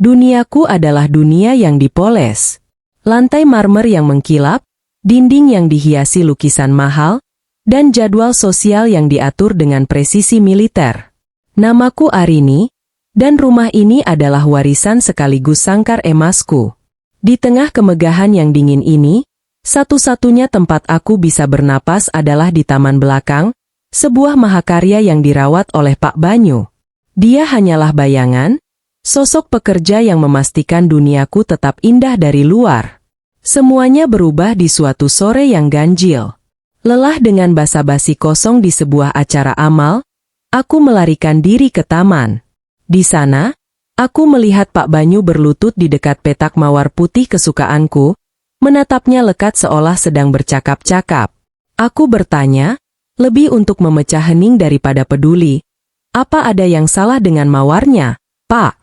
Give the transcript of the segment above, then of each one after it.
Duniaku adalah dunia yang dipoles. Lantai marmer yang mengkilap, dinding yang dihiasi lukisan mahal, dan jadwal sosial yang diatur dengan presisi militer. Namaku Arini, dan rumah ini adalah warisan sekaligus sangkar emasku. Di tengah kemegahan yang dingin ini, satu-satunya tempat aku bisa bernapas adalah di taman belakang, sebuah mahakarya yang dirawat oleh Pak Banyu. Dia hanyalah bayangan, sosok pekerja yang memastikan duniaku tetap indah dari luar. Semuanya berubah di suatu sore yang ganjil. Lelah dengan basa-basi kosong di sebuah acara amal, aku melarikan diri ke taman. Di sana, aku melihat Pak Banyu berlutut di dekat petak mawar putih kesukaanku, menatapnya lekat seolah sedang bercakap-cakap. Aku bertanya, lebih untuk memecah hening daripada peduli. Apa ada yang salah dengan mawarnya, Pak?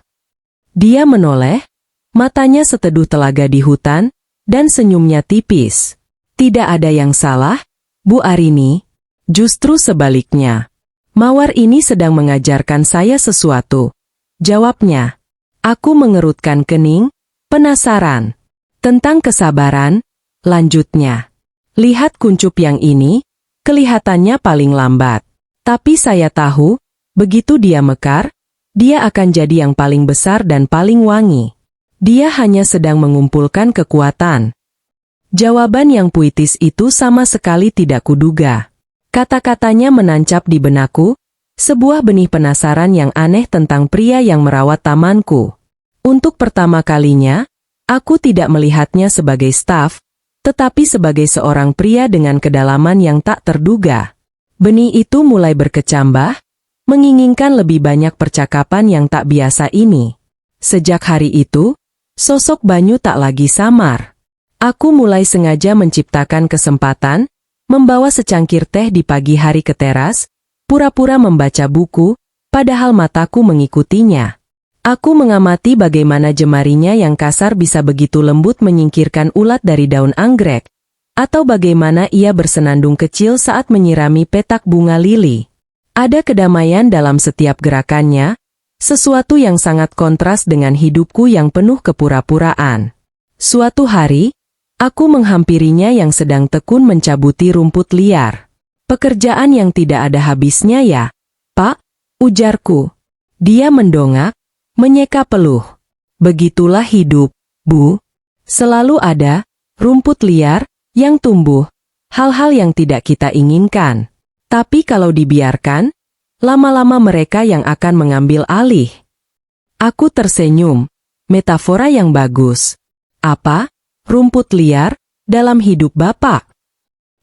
Dia menoleh, matanya seteduh telaga di hutan, dan senyumnya tipis. Tidak ada yang salah, Bu Arini. Justru sebaliknya. Mawar ini sedang mengajarkan saya sesuatu. Jawabnya. Aku mengerutkan kening, penasaran. Tentang kesabaran, lanjutnya. Lihat kuncup yang ini, kelihatannya paling lambat. Tapi saya tahu, begitu dia mekar, dia akan jadi yang paling besar dan paling wangi. Dia hanya sedang mengumpulkan kekuatan. Jawaban yang puitis itu sama sekali tidak kuduga. Kata-katanya menancap di benakku, sebuah benih penasaran yang aneh tentang pria yang merawat tamanku. Untuk pertama kalinya, aku tidak melihatnya sebagai staf, tetapi sebagai seorang pria dengan kedalaman yang tak terduga. Benih itu mulai berkecambah, menginginkan lebih banyak percakapan yang tak biasa ini. Sejak hari itu, sosok Banyu tak lagi samar. Aku mulai sengaja menciptakan kesempatan, membawa secangkir teh di pagi hari ke teras, pura-pura membaca buku, padahal mataku mengikutinya. Aku mengamati bagaimana jemarinya yang kasar bisa begitu lembut menyingkirkan ulat dari daun anggrek, atau bagaimana ia bersenandung kecil saat menyirami petak bunga lili. Ada kedamaian dalam setiap gerakannya, sesuatu yang sangat kontras dengan hidupku yang penuh kepura-puraan. Suatu hari, aku menghampirinya yang sedang tekun mencabuti rumput liar. Pekerjaan yang tidak ada habisnya ya, Pak, ujarku. Dia mendongak, menyeka peluh. Begitulah hidup, Bu. Selalu ada rumput liar yang tumbuh, hal-hal yang tidak kita inginkan. Tapi kalau dibiarkan, lama-lama mereka yang akan mengambil alih. Aku tersenyum, metafora yang bagus. Apa? Rumput liar dalam hidup Bapak?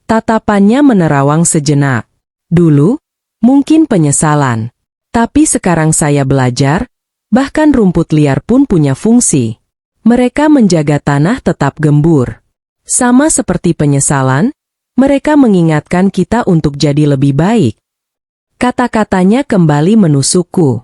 Tatapannya menerawang sejenak. Dulu, mungkin penyesalan. Tapi sekarang saya belajar, bahkan rumput liar pun punya fungsi. Mereka menjaga tanah tetap gembur. Sama seperti penyesalan, mereka mengingatkan kita untuk jadi lebih baik. Kata-katanya kembali menusukku.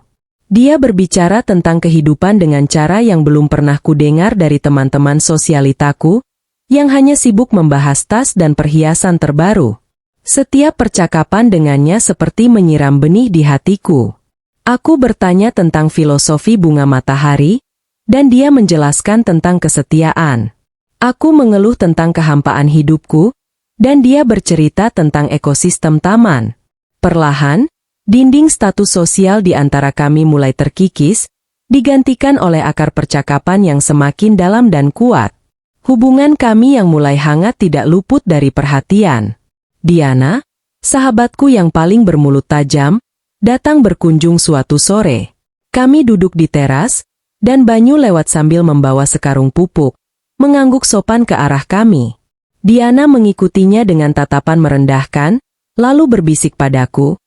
Dia berbicara tentang kehidupan dengan cara yang belum pernah kudengar dari teman-teman sosialitaku, yang hanya sibuk membahas tas dan perhiasan terbaru. Setiap percakapan dengannya seperti menyiram benih di hatiku. Aku bertanya tentang filosofi bunga matahari, dan dia menjelaskan tentang kesetiaan. Aku mengeluh tentang kehampaan hidupku, dan dia bercerita tentang ekosistem taman. Perlahan, dinding status sosial di antara kami mulai terkikis, digantikan oleh akar percakapan yang semakin dalam dan kuat. Hubungan kami yang mulai hangat tidak luput dari perhatian. Diana, sahabatku yang paling bermulut tajam, datang berkunjung suatu sore. Kami duduk di teras, dan Banyu lewat sambil membawa sekarung pupuk, mengangguk sopan ke arah kami. Diana mengikutinya dengan tatapan merendahkan, lalu berbisik padaku,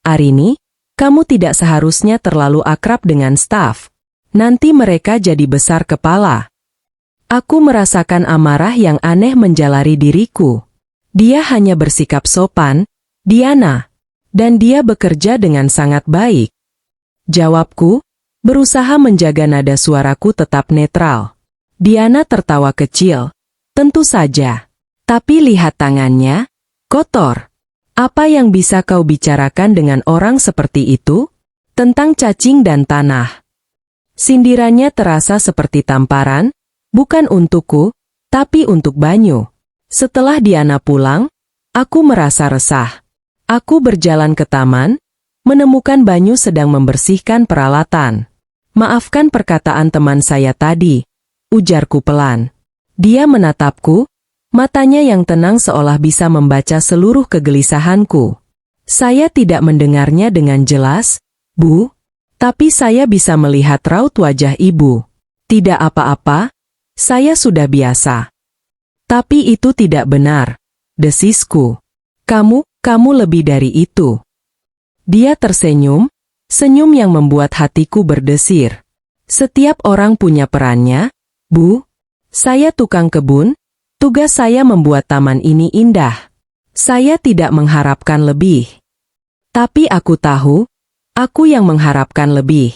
Arini, kamu tidak seharusnya terlalu akrab dengan staf. Nanti mereka jadi besar kepala. Aku merasakan amarah yang aneh menjalari diriku. Dia hanya bersikap sopan, Diana, dan dia bekerja dengan sangat baik. Jawabku, berusaha menjaga nada suaraku tetap netral. Diana tertawa kecil. Tentu saja. Tapi lihat tangannya, kotor. Apa yang bisa kau bicarakan dengan orang seperti itu? Tentang cacing dan tanah. Sindirannya terasa seperti tamparan, bukan untukku, tapi untuk Banyu. Setelah Diana pulang, aku merasa resah. Aku berjalan ke taman, menemukan Banyu sedang membersihkan peralatan. Maafkan perkataan teman saya tadi, ujarku pelan. Dia menatapku, matanya yang tenang seolah bisa membaca seluruh kegelisahanku. Saya tidak mendengarnya dengan jelas, Bu, tapi saya bisa melihat raut wajah Ibu. Tidak apa-apa, saya sudah biasa. Tapi itu tidak benar, desisku. Kamu lebih dari itu. Dia tersenyum, senyum yang membuat hatiku berdesir. Setiap orang punya perannya, Bu. Saya tukang kebun, tugas saya membuat taman ini indah. Saya tidak mengharapkan lebih. Tapi aku tahu, aku yang mengharapkan lebih.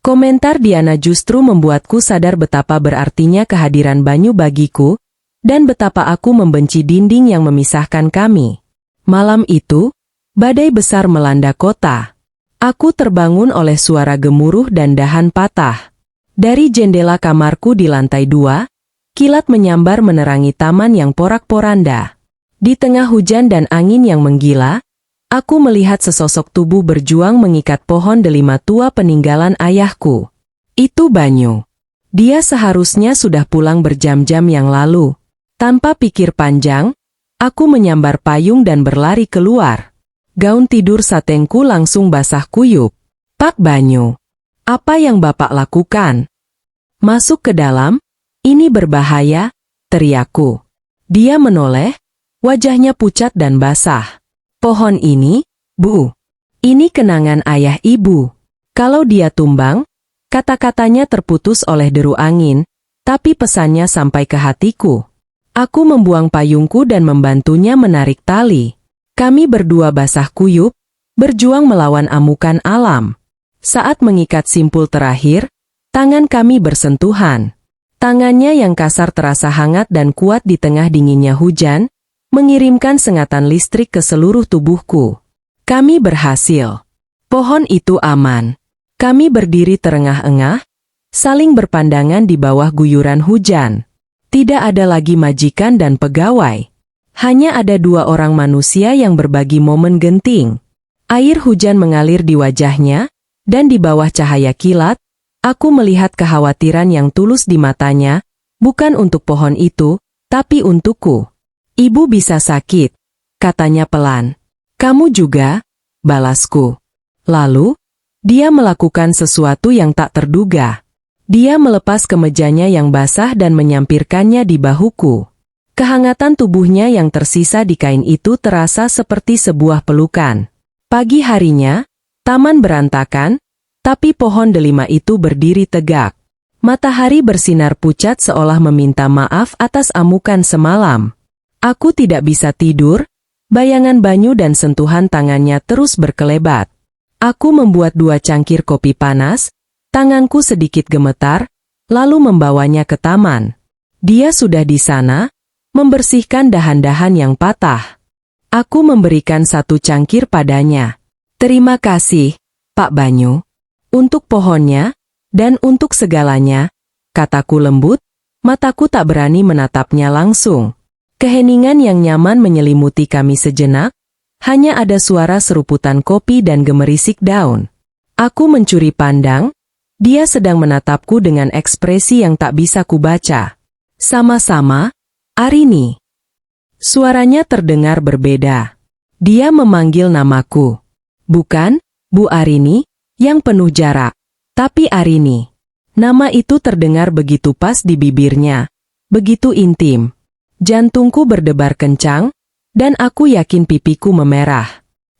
Komentar Diana justru membuatku sadar betapa berartinya kehadiran Banyu bagiku, dan betapa aku membenci dinding yang memisahkan kami. Malam itu, badai besar melanda kota. Aku terbangun oleh suara gemuruh dan dahan patah. Dari jendela kamarku di lantai 2, kilat menyambar menerangi taman yang porak-poranda. Di tengah hujan dan angin yang menggila, aku melihat sesosok tubuh berjuang mengikat pohon delima tua peninggalan ayahku. Itu Banyu. Dia seharusnya sudah pulang berjam-jam yang lalu. Tanpa pikir panjang, aku menyambar payung dan berlari keluar. Gaun tidur satengku langsung basah kuyup. Pak Banyu, apa yang Bapak lakukan? Masuk ke dalam, ini berbahaya, teriakku. Dia menoleh, wajahnya pucat dan basah. Pohon ini, Bu. Ini kenangan ayah Ibu. Kalau dia tumbang, kata-katanya terputus oleh deru angin, tapi pesannya sampai ke hatiku. Aku membuang payungku dan membantunya menarik tali. Kami berdua basah kuyup, berjuang melawan amukan alam. Saat mengikat simpul terakhir, tangan kami bersentuhan. Tangannya yang kasar terasa hangat dan kuat di tengah dinginnya hujan, mengirimkan sengatan listrik ke seluruh tubuhku. Kami berhasil. Pohon itu aman. Kami berdiri terengah-engah, saling berpandangan di bawah guyuran hujan. Tidak ada lagi majikan dan pegawai. Hanya ada dua orang manusia yang berbagi momen genting. Air hujan mengalir di wajahnya, dan di bawah cahaya kilat, aku melihat kekhawatiran yang tulus di matanya, bukan untuk pohon itu, tapi untukku. Ibu bisa sakit, katanya pelan. Kamu juga, balasku. Lalu, dia melakukan sesuatu yang tak terduga. Dia melepas kemejanya yang basah dan menyampirkannya di bahuku. Kehangatan tubuhnya yang tersisa di kain itu terasa seperti sebuah pelukan. Pagi harinya, taman berantakan, tapi pohon delima itu berdiri tegak. Matahari bersinar pucat seolah meminta maaf atas amukan semalam. Aku tidak bisa tidur, bayangan Banyu dan sentuhan tangannya terus berkelebat. Aku membuat 2 cangkir kopi panas, tanganku sedikit gemetar, lalu membawanya ke taman. Dia sudah di sana, membersihkan dahan-dahan yang patah. Aku memberikan 1 cangkir padanya. Terima kasih, Pak Banyu. Untuk pohonnya, dan untuk segalanya, kataku lembut, mataku tak berani menatapnya langsung. Keheningan yang nyaman menyelimuti kami sejenak, hanya ada suara seruputan kopi dan gemerisik daun. Aku mencuri pandang, dia sedang menatapku dengan ekspresi yang tak bisa kubaca. Sama-sama, Arini. Suaranya terdengar berbeda. Dia memanggil namaku. Bukan, Bu Arini, yang penuh jarak, tapi Arini. Nama itu terdengar begitu pas di bibirnya, begitu intim. Jantungku berdebar kencang, dan aku yakin pipiku memerah.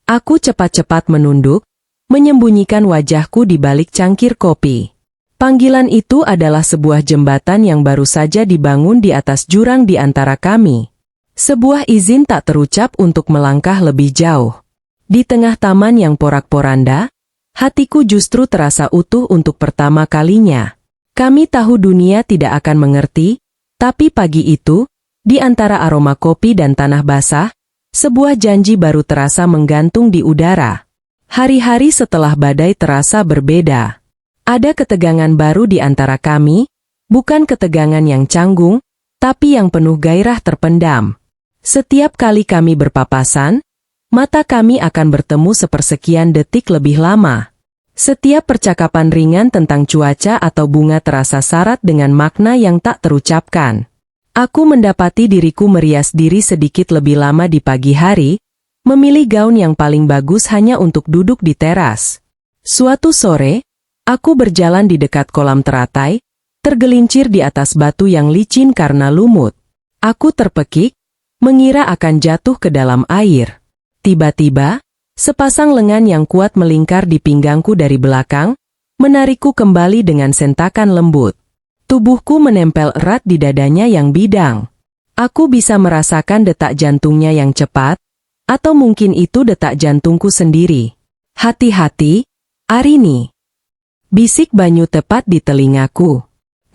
Aku cepat-cepat menunduk, menyembunyikan wajahku di balik cangkir kopi. Panggilan itu adalah sebuah jembatan yang baru saja dibangun di atas jurang di antara kami. Sebuah izin tak terucap untuk melangkah lebih jauh. Di tengah taman yang porak-poranda, hatiku justru terasa utuh untuk pertama kalinya. Kami tahu dunia tidak akan mengerti, tapi pagi itu, di antara aroma kopi dan tanah basah, sebuah janji baru terasa menggantung di udara. Hari-hari setelah badai terasa berbeda. Ada ketegangan baru di antara kami, bukan ketegangan yang canggung, tapi yang penuh gairah terpendam. Setiap kali kami berpapasan, mata kami akan bertemu sepersekian detik lebih lama. Setiap percakapan ringan tentang cuaca atau bunga terasa syarat dengan makna yang tak terucapkan. Aku mendapati diriku merias diri sedikit lebih lama di pagi hari, memilih gaun yang paling bagus hanya untuk duduk di teras. Suatu sore, aku berjalan di dekat kolam teratai, tergelincir di atas batu yang licin karena lumut. Aku terpekik, mengira akan jatuh ke dalam air. Tiba-tiba, sepasang lengan yang kuat melingkar di pinggangku dari belakang, menarikku kembali dengan sentakan lembut. Tubuhku menempel erat di dadanya yang bidang. Aku bisa merasakan detak jantungnya yang cepat, atau mungkin itu detak jantungku sendiri. Hati-hati, Arini. Bisik Banyu tepat di telingaku.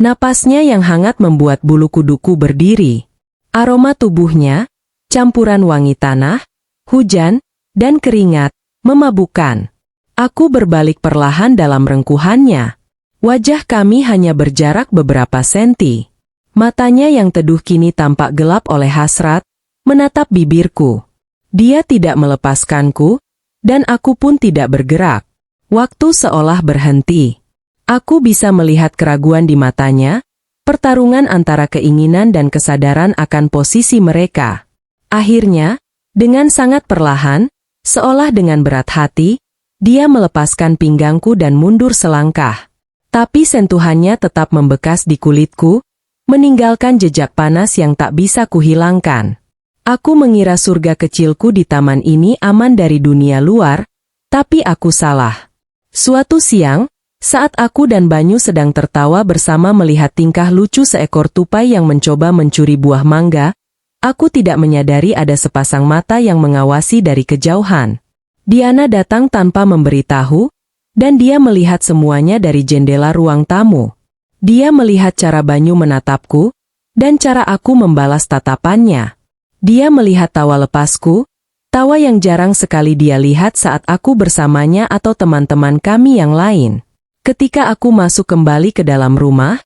Napasnya yang hangat membuat bulu kuduku berdiri. Aroma tubuhnya, campuran wangi tanah, hujan, dan keringat, memabukkan. Aku berbalik perlahan dalam rengkuhannya. Wajah kami hanya berjarak beberapa senti. Matanya yang teduh kini tampak gelap oleh hasrat, menatap bibirku. Dia tidak melepaskanku, dan aku pun tidak bergerak. Waktu seolah berhenti. Aku bisa melihat keraguan di matanya, pertarungan antara keinginan dan kesadaran akan posisi mereka. Akhirnya, dengan sangat perlahan, seolah dengan berat hati, dia melepaskan pinggangku dan mundur selangkah. Tapi sentuhannya tetap membekas di kulitku, meninggalkan jejak panas yang tak bisa kuhilangkan. Aku mengira surga kecilku di taman ini aman dari dunia luar, tapi aku salah. Suatu siang, saat aku dan Banyu sedang tertawa bersama melihat tingkah lucu seekor tupai yang mencoba mencuri buah mangga, aku tidak menyadari ada sepasang mata yang mengawasi dari kejauhan. Diana datang tanpa memberitahu, dan dia melihat semuanya dari jendela ruang tamu. Dia melihat cara Banyu menatapku, dan cara aku membalas tatapannya. Dia melihat tawa lepasku, tawa yang jarang sekali dia lihat saat aku bersamanya atau teman-teman kami yang lain. Ketika aku masuk kembali ke dalam rumah,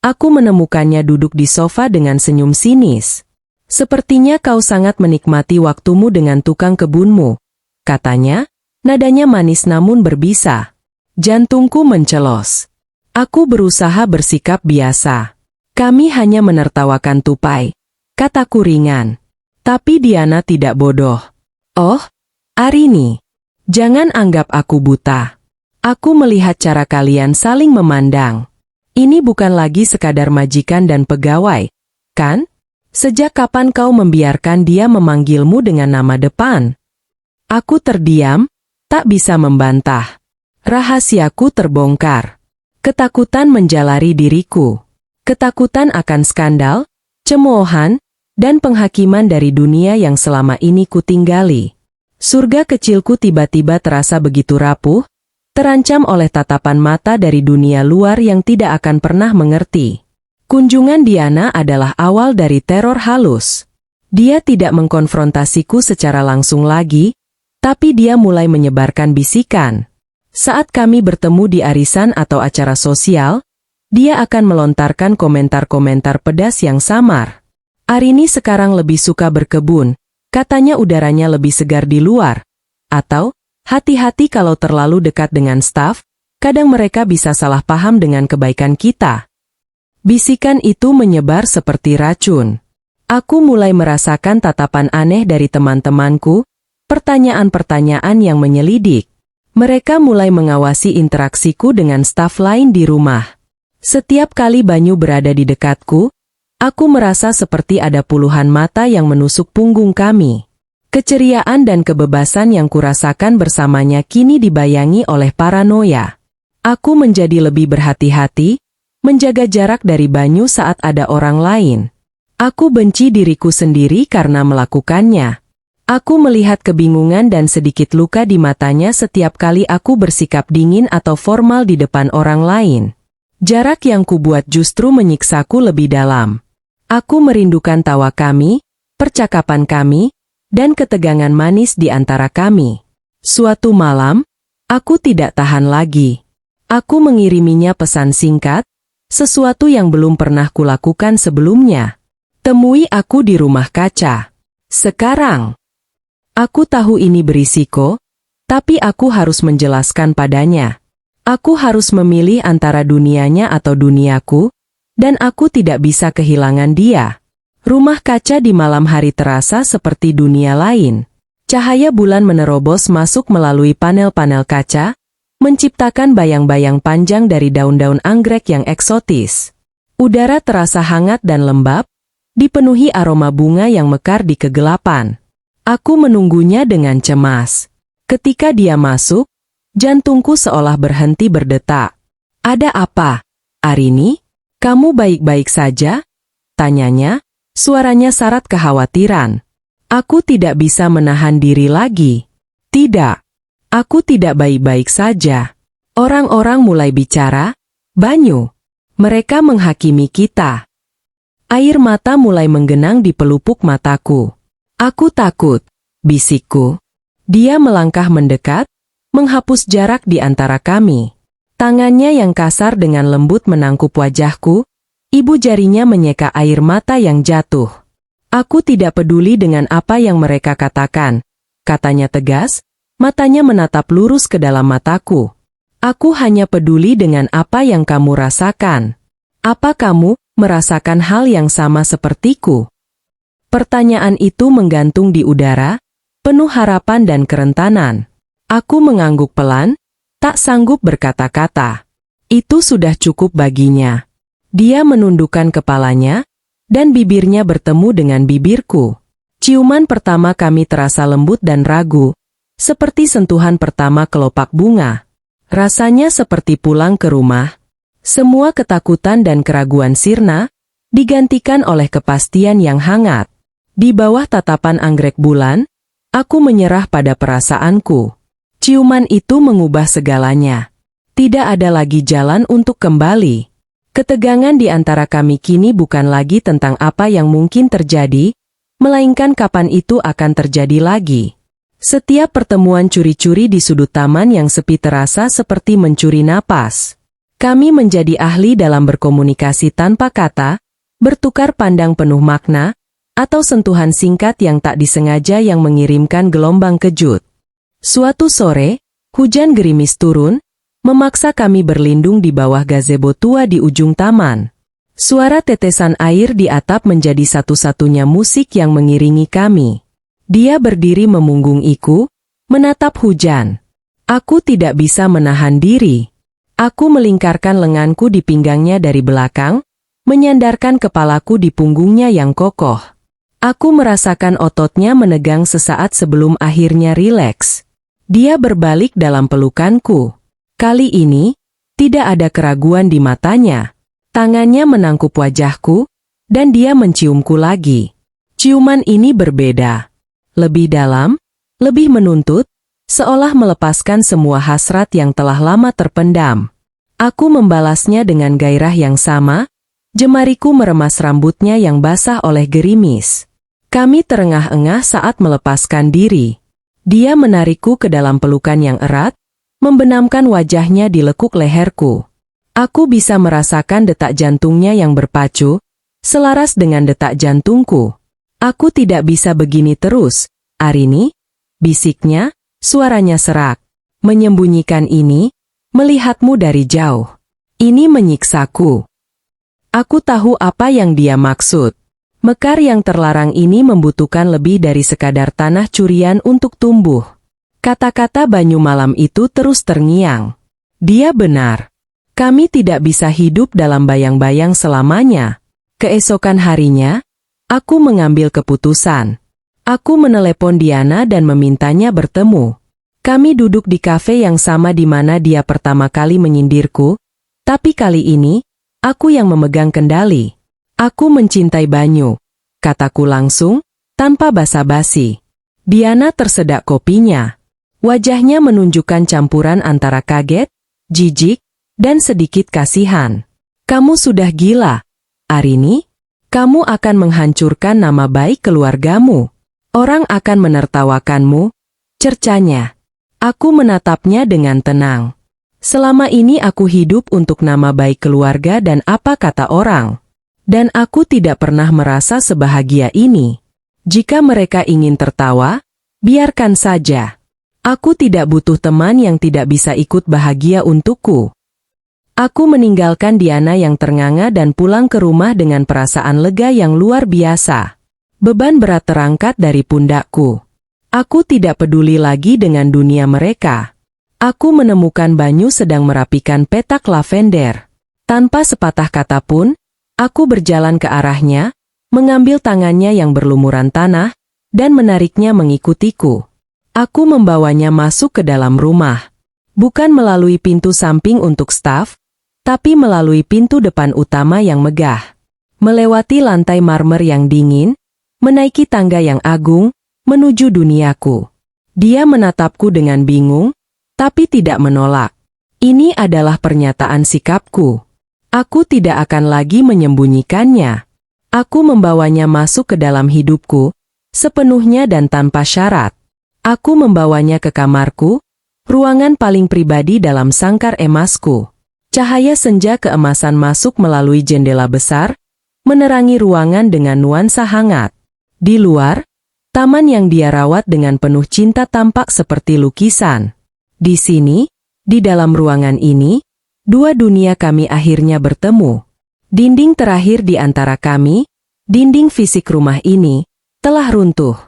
aku menemukannya duduk di sofa dengan senyum sinis. "Sepertinya kau sangat menikmati waktumu dengan tukang kebunmu," katanya, nadanya manis namun berbisa. Jantungku mencelos. Aku berusaha bersikap biasa. "Kami hanya menertawakan tupai," kataku ringan. Tapi Diana tidak bodoh. "Oh, Arini, jangan anggap aku buta. Aku melihat cara kalian saling memandang. Ini bukan lagi sekadar majikan dan pegawai, kan? Sejak kapan kau membiarkan dia memanggilmu dengan nama depan?" Aku terdiam, tak bisa membantah. Rahasiaku terbongkar. Ketakutan menjalari diriku. Ketakutan akan skandal, cemoohan, dan penghakiman dari dunia yang selama ini kutinggali. Surga kecilku tiba-tiba terasa begitu rapuh, terancam oleh tatapan mata dari dunia luar yang tidak akan pernah mengerti. Kunjungan Diana adalah awal dari teror halus. Dia tidak mengkonfrontasiku secara langsung lagi, tapi dia mulai menyebarkan bisikan. Saat kami bertemu di arisan atau acara sosial, dia akan melontarkan komentar-komentar pedas yang samar. "Arini sekarang lebih suka berkebun, katanya udaranya lebih segar di luar." Atau, "Hati-hati kalau terlalu dekat dengan staf, kadang mereka bisa salah paham dengan kebaikan kita." Bisikan itu menyebar seperti racun. Aku mulai merasakan tatapan aneh dari teman-temanku, pertanyaan-pertanyaan yang menyelidik. Mereka mulai mengawasi interaksiku dengan staf lain di rumah. Setiap kali Banyu berada di dekatku, aku merasa seperti ada puluhan mata yang menusuk punggung kami. Keceriaan dan kebebasan yang kurasakan bersamanya kini dibayangi oleh paranoia. Aku menjadi lebih berhati-hati, menjaga jarak dari Banyu saat ada orang lain. Aku benci diriku sendiri karena melakukannya. Aku melihat kebingungan dan sedikit luka di matanya setiap kali aku bersikap dingin atau formal di depan orang lain. Jarak yang kubuat justru menyiksaku lebih dalam. Aku merindukan tawa kami, percakapan kami, dan ketegangan manis di antara kami. Suatu malam, aku tidak tahan lagi. Aku mengiriminya pesan singkat, sesuatu yang belum pernah kulakukan sebelumnya. Temui aku di rumah kaca. Sekarang. Aku tahu ini berisiko, tapi aku harus menjelaskan padanya. Aku harus memilih antara dunianya atau duniaku, dan aku tidak bisa kehilangan dia. Rumah kaca di malam hari terasa seperti dunia lain. Cahaya bulan menerobos masuk melalui panel-panel kaca, menciptakan bayang-bayang panjang dari daun-daun anggrek yang eksotis. Udara terasa hangat dan lembab, dipenuhi aroma bunga yang mekar di kegelapan. Aku menunggunya dengan cemas. Ketika dia masuk, jantungku seolah berhenti berdetak. "Ada apa, Arini? Kamu baik-baik saja?" tanyanya, suaranya syarat kekhawatiran. Aku tidak bisa menahan diri lagi. "Tidak. Aku tidak baik-baik saja." Orang-orang mulai bicara, "Banyu." Mereka menghakimi kita. Air mata mulai menggenang di pelupuk mataku. "Aku takut," bisikku. Dia melangkah mendekat, menghapus jarak di antara kami. Tangannya yang kasar dengan lembut menangkup wajahku, ibu jarinya menyeka air mata yang jatuh. "Aku tidak peduli dengan apa yang mereka katakan," katanya tegas. Matanya menatap lurus ke dalam mataku. "Aku hanya peduli dengan apa yang kamu rasakan. Apa kamu merasakan hal yang sama sepertiku?" Pertanyaan itu menggantung di udara, penuh harapan dan kerentanan. Aku mengangguk pelan, tak sanggup berkata-kata. Itu sudah cukup baginya. Dia menundukkan kepalanya, dan bibirnya bertemu dengan bibirku. Ciuman pertama kami terasa lembut dan ragu, seperti sentuhan pertama kelopak bunga. Rasanya seperti pulang ke rumah. Semua ketakutan dan keraguan sirna, digantikan oleh kepastian yang hangat. Di bawah tatapan anggrek bulan, aku menyerah pada perasaanku. Ciuman itu mengubah segalanya. Tidak ada lagi jalan untuk kembali. Ketegangan di antara kami kini bukan lagi tentang apa yang mungkin terjadi, melainkan kapan itu akan terjadi lagi. Setiap pertemuan curi-curi di sudut taman yang sepi terasa seperti mencuri napas. Kami menjadi ahli dalam berkomunikasi tanpa kata, bertukar pandang penuh makna, atau sentuhan singkat yang tak disengaja yang mengirimkan gelombang kejut. Suatu sore, hujan gerimis turun, memaksa kami berlindung di bawah gazebo tua di ujung taman. Suara tetesan air di atap menjadi satu-satunya musik yang mengiringi kami. Dia berdiri memunggungiku, menatap hujan. Aku tidak bisa menahan diri. Aku melingkarkan lenganku di pinggangnya dari belakang, menyandarkan kepalaku di punggungnya yang kokoh. Aku merasakan ototnya menegang sesaat sebelum akhirnya rileks. Dia berbalik dalam pelukanku. Kali ini, tidak ada keraguan di matanya. Tangannya menangkup wajahku, dan dia menciumku lagi. Ciuman ini berbeda. Lebih dalam, lebih menuntut, seolah melepaskan semua hasrat yang telah lama terpendam. Aku membalasnya dengan gairah yang sama, jemariku meremas rambutnya yang basah oleh gerimis. Kami terengah-engah saat melepaskan diri. Dia menarikku ke dalam pelukan yang erat, membenamkan wajahnya di lekuk leherku. Aku bisa merasakan detak jantungnya yang berpacu, selaras dengan detak jantungku. "Aku tidak bisa begini terus, Arini," bisiknya, suaranya serak. "Menyembunyikan ini, melihatmu dari jauh. Ini menyiksaku." Aku tahu apa yang dia maksud. Mekar yang terlarang ini membutuhkan lebih dari sekadar tanah curian untuk tumbuh. Kata-kata Banyu malam itu terus terngiang. Dia benar. Kami tidak bisa hidup dalam bayang-bayang selamanya. Keesokan harinya, aku mengambil keputusan. Aku menelepon Diana dan memintanya bertemu. Kami duduk di kafe yang sama di mana dia pertama kali menyindirku, tapi kali ini, aku yang memegang kendali. "Aku mencintai Banyu," kataku langsung, tanpa basa-basi. Diana tersedak kopinya. Wajahnya menunjukkan campuran antara kaget, jijik, dan sedikit kasihan. "Kamu sudah gila, Arini. Kamu akan menghancurkan nama baik keluargamu. Orang akan menertawakanmu," cercanya. Aku menatapnya dengan tenang. Selama ini aku hidup untuk nama baik keluarga dan apa kata orang. Dan aku tidak pernah merasa sebahagia ini. Jika mereka ingin tertawa, biarkan saja. Aku tidak butuh teman yang tidak bisa ikut bahagia untukku. Aku meninggalkan Diana yang ternganga dan pulang ke rumah dengan perasaan lega yang luar biasa. Beban berat terangkat dari pundakku. Aku tidak peduli lagi dengan dunia mereka. Aku menemukan Banyu sedang merapikan petak lavender. Tanpa sepatah kata pun, aku berjalan ke arahnya, mengambil tangannya yang berlumuran tanah, dan menariknya mengikutiku. Aku membawanya masuk ke dalam rumah. Bukan melalui pintu samping untuk staf, tapi melalui pintu depan utama yang megah. Melewati lantai marmer yang dingin, menaiki tangga yang agung, menuju duniaku. Dia menatapku dengan bingung, tapi tidak menolak. Ini adalah pernyataan sikapku. Aku tidak akan lagi menyembunyikannya. Aku membawanya masuk ke dalam hidupku, sepenuhnya dan tanpa syarat. Aku membawanya ke kamarku, ruangan paling pribadi dalam sangkar emasku. Cahaya senja keemasan masuk melalui jendela besar, menerangi ruangan dengan nuansa hangat. Di luar, taman yang dia rawat dengan penuh cinta tampak seperti lukisan. Di sini, di dalam ruangan ini, dua dunia kami akhirnya bertemu. Dinding terakhir di antara kami, dinding fisik rumah ini, telah runtuh.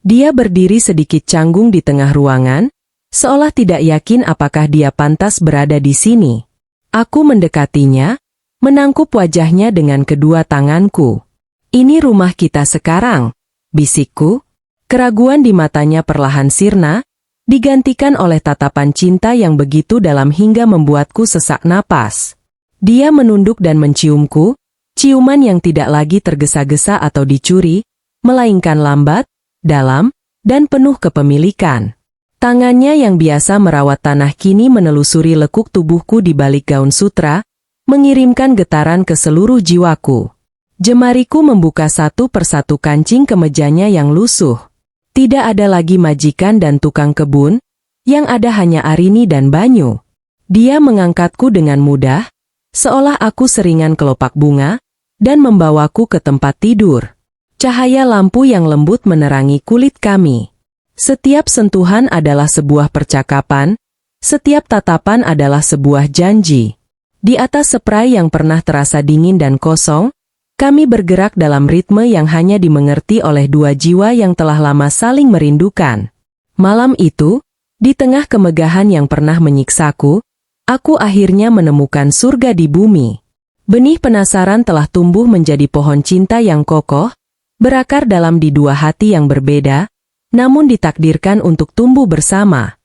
Dia berdiri sedikit canggung di tengah ruangan, seolah tidak yakin apakah dia pantas berada di sini. Aku mendekatinya, menangkup wajahnya dengan kedua tanganku. Ini rumah kita sekarang, bisikku. Keraguan di matanya perlahan sirna, digantikan oleh tatapan cinta yang begitu dalam hingga membuatku sesak napas. Dia menunduk dan menciumku, ciuman yang tidak lagi tergesa-gesa atau dicuri, melainkan lambat, dalam, dan penuh kepemilikan. Tangannya yang biasa merawat tanah kini menelusuri lekuk tubuhku di balik gaun sutra, mengirimkan getaran ke seluruh jiwaku. Jemariku membuka satu persatu kancing kemejanya yang lusuh. Tidak ada lagi majikan dan tukang kebun, yang ada hanya Arini dan Banyu. Dia mengangkatku dengan mudah, seolah aku seringan kelopak bunga, dan membawaku ke tempat tidur. Cahaya lampu yang lembut menerangi kulit kami. Setiap sentuhan adalah sebuah percakapan, setiap tatapan adalah sebuah janji. Di atas spray yang pernah terasa dingin dan kosong, kami bergerak dalam ritme yang hanya dimengerti oleh dua jiwa yang telah lama saling merindukan. Malam itu, di tengah kemegahan yang pernah menyiksaku, aku akhirnya menemukan surga di bumi. Benih penasaran telah tumbuh menjadi pohon cinta yang kokoh, berakar dalam di dua hati yang berbeda, namun ditakdirkan untuk tumbuh bersama.